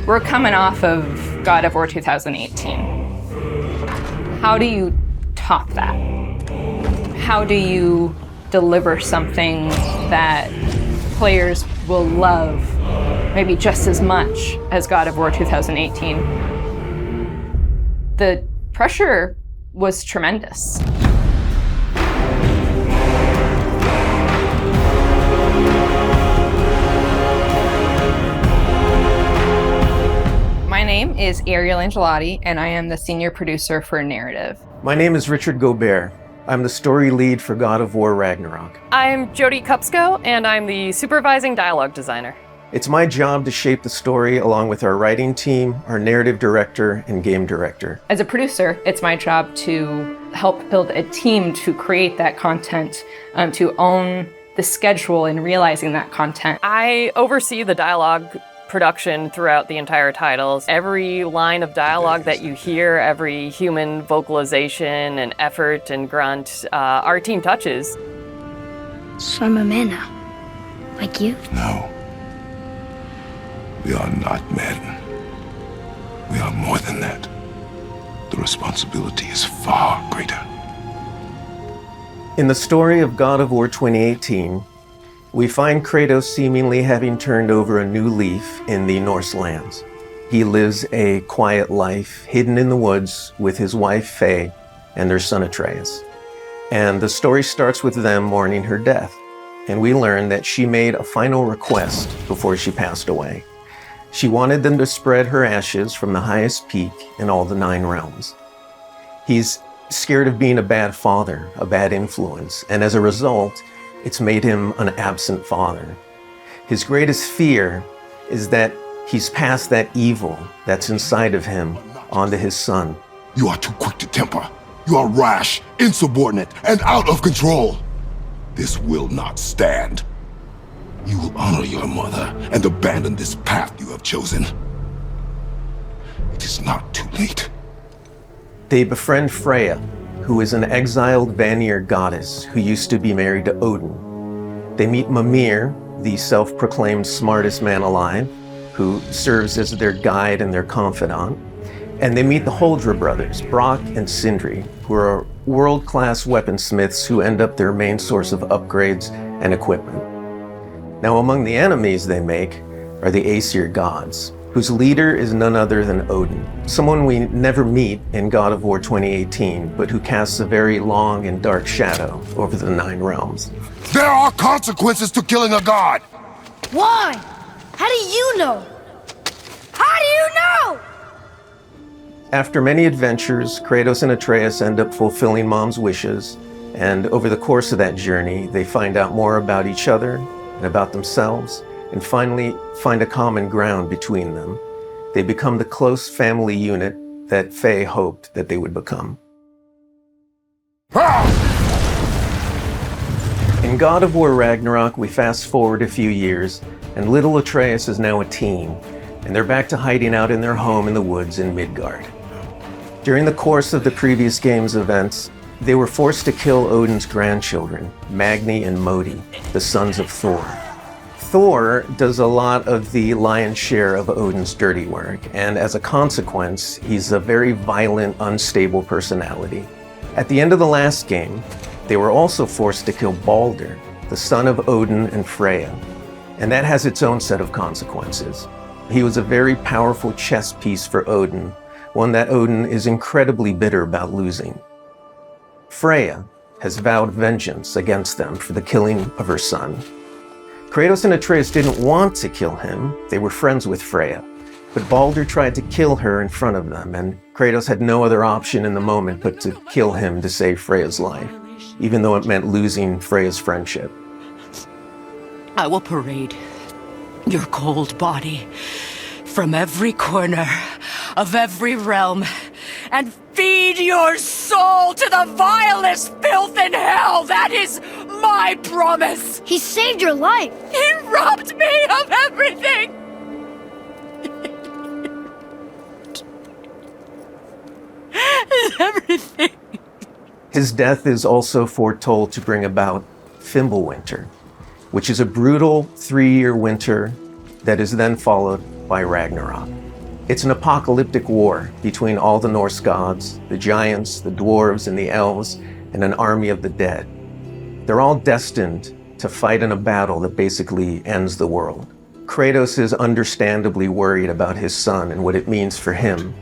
We're coming off of God of War 2018. How do you top that? How do you deliver something that players will love maybe just as much as God of War 2018? The pressure was tremendous. My name is Ariel Angelotti, and I am the senior producer for narrative. My name is Richard Gobert. I'm the story lead for God of War Ragnarok. I'm Jody Kupsko, and I'm the supervising dialogue designer. It's my job to shape the story along with our writing team, our narrative director, and game director. As a producer, it's my job to help build a team to create that content, to own the schedule in realizing that content. I oversee the dialogue production throughout the entire titles. Every line of dialogue that you hear, every human vocalization and effort and grunt, our team touches. So I'm a man now, like you? No. We are not men. We are more than that. The responsibility is far greater. In the story of God of War 2018, we find Kratos seemingly having turned over a new leaf in the Norse lands. He lives a quiet life, hidden in the woods with his wife Faye and their son Atreus. And the story starts with them mourning her death. And we learn that she made a final request before she passed away. She wanted them to spread her ashes from the highest peak in all the 9 realms. He's scared of being a bad father, a bad influence, and as a result, it's made him an absent father. His greatest fear is that he's passed that evil that's inside of him onto his son. You are too quick to temper. You are rash, insubordinate, and out of control. This will not stand. You will honor your mother and abandon this path you have chosen. It is not too late. They befriend Freya, who is an exiled Vanir goddess who used to be married to Odin. They meet Mimir, the self-proclaimed smartest man alive, who serves as their guide and their confidant. And they meet the Holdra brothers, Brock and Sindri, who are world-class weaponsmiths who end up their main source of upgrades and equipment. Now, among the enemies they make are the Aesir gods, whose leader is none other than Odin, someone we never meet in God of War 2018, but who casts a very long and dark shadow over the 9 realms. There are consequences to killing a god! Why? How do you know? How do you know? After many adventures, Kratos and Atreus end up fulfilling Mom's wishes, and over the course of that journey, they find out more about each other and about themselves, and finally find a common ground between them. They become the close family unit that Faye hoped that they would become. In God of War Ragnarok, we fast forward a few years, and little Atreus is now a teen, and they're back to hiding out in their home in the woods in Midgard. During the course of the previous game's events, they were forced to kill Odin's grandchildren, Magni and Modi, the sons of Thor. Thor does a lot of the lion's share of Odin's dirty work, and as a consequence, he's a very violent, unstable personality. At the end of the last game, they were also forced to kill Balder, the son of Odin and Freya, and that has its own set of consequences. He was a very powerful chess piece for Odin, one that Odin is incredibly bitter about losing. Freya has vowed vengeance against them for the killing of her son. Kratos and Atreus didn't want to kill him. They were friends with Freya. But Balder tried to kill her in front of them, and Kratos had no other option in the moment but to kill him to save Freya's life, even though it meant losing Freya's friendship. I will parade your cold body from every corner of every realm and feed your soul to the vilest filth in hell. That is my promise. He saved your life. He robbed me of everything. Everything. His death is also foretold to bring about Fimbulwinter, which is a brutal 3-year winter that is then followed by Ragnarok. It's an apocalyptic war between all the Norse gods, the giants, the dwarves, and the elves, and an army of the dead. They're all destined to fight in a battle that basically ends the world. Kratos is understandably worried about his son and what it means for him.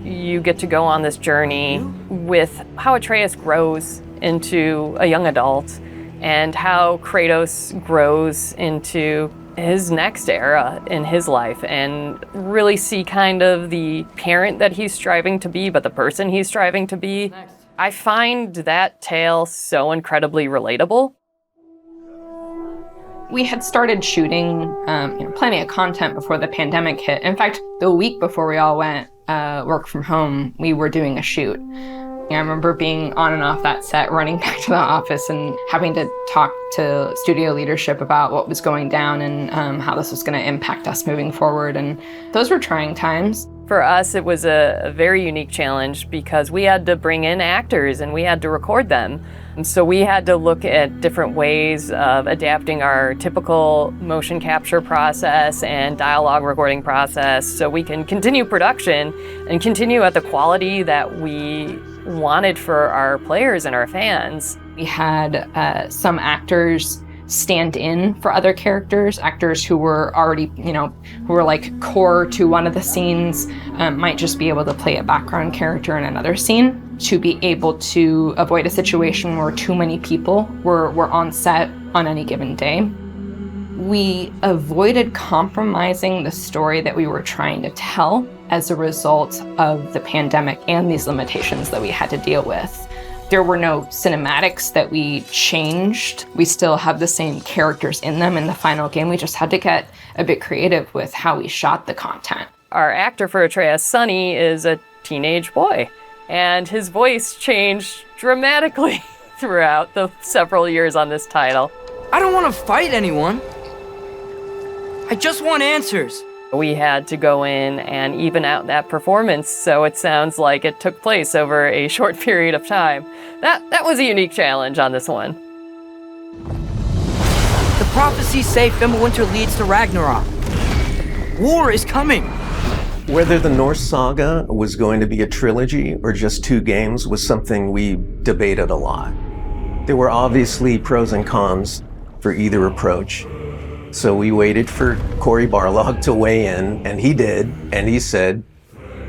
You get to go on this journey with how Atreus grows into a young adult and how Kratos grows into his next era in his life, and really see kind of the parent that he's striving to be, but the person he's striving to be. I find that tale so incredibly relatable. We had started shooting plenty of content before the pandemic hit. In fact, the week before we all went work from home, we were doing a shoot. I remember being on and off that set, running back to the office and having to talk to studio leadership about what was going down and how this was going to impact us moving forward. And those were trying times. For us, it was a very unique challenge because we had to bring in actors and we had to record them. And so we had to look at different ways of adapting our typical motion capture process and dialogue recording process so we can continue production and continue at the quality that we wanted for our players and our fans. We had some actors stand in for other characters, actors who were already, who were like core to one of the scenes, might just be able to play a background character in another scene to be able to avoid a situation where too many people were on set on any given day. We avoided compromising the story that we were trying to tell as a result of the pandemic and these limitations that we had to deal with. There were no cinematics that we changed. We still have the same characters in them in the final game. We just had to get a bit creative with how we shot the content. Our actor for Atreus, Sonny, is a teenage boy, and his voice changed dramatically throughout the several years on this title. I don't want to fight anyone. I just want answers. We had to go in and even out that performance so it sounds like it took place over a short period of time. That was a unique challenge on this one. The prophecies say Fimbulwinter leads to Ragnarok. War is coming. Whether the Norse saga was going to be a trilogy or just 2 games was something we debated a lot. There were obviously pros and cons for either approach. So we waited for Cory Barlog to weigh in, and he did, and he said,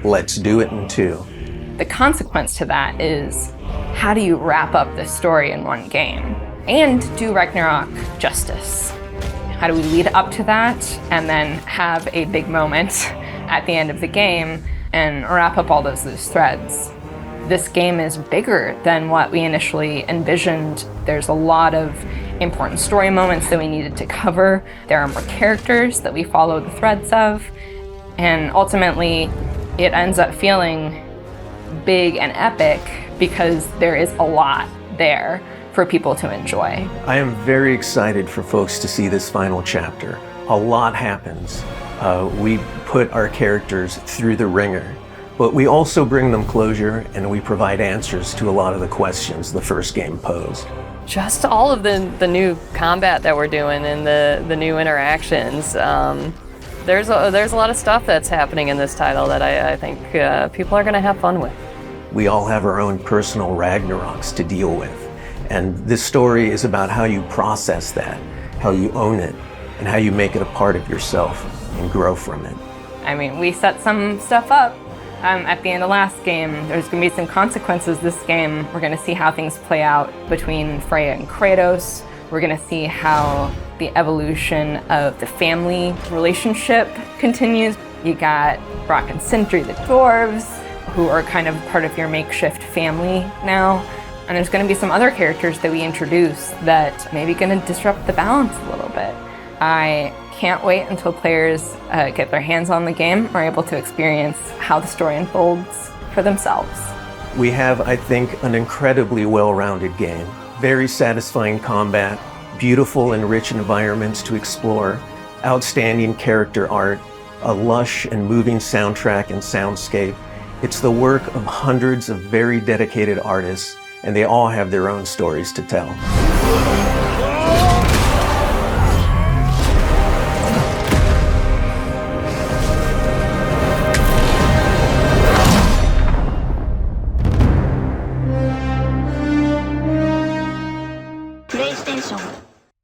let's do it in 2. The consequence to that is, how do you wrap up the story in one game and do Ragnarok justice? How do we lead up to that and then have a big moment at the end of the game and wrap up all those loose threads? This game is bigger than what we initially envisioned. There's a lot of important story moments that we needed to cover. There are more characters that we follow the threads of. And ultimately, it ends up feeling big and epic because there is a lot there for people to enjoy. I am very excited for folks to see this final chapter. A lot happens. We put our characters through the ringer, but we also bring them closure and we provide answers to a lot of the questions the first game posed. Just all of the new combat that we're doing and the new interactions. There's a lot of stuff that's happening in this title that I think people are going to have fun with. We all have our own personal Ragnaroks to deal with. And this story is about how you process that, how you own it, and how you make it a part of yourself and grow from it. I mean, we set some stuff up at the end of last game. There's going to be some consequences this game. We're going to see how things play out between Freya and Kratos. We're going to see how the evolution of the family relationship continues. You got Brock and Sindri, the dwarves, who are kind of part of your makeshift family now. And there's going to be some other characters that we introduce that maybe going to disrupt the balance a little bit. I can't wait until players get their hands on the game, are able to experience how the story unfolds for themselves. We have, I think, an incredibly well-rounded game. Very satisfying combat, beautiful and rich environments to explore, outstanding character art, a lush and moving soundtrack and soundscape. It's the work of hundreds of very dedicated artists, and they all have their own stories to tell. 为什么？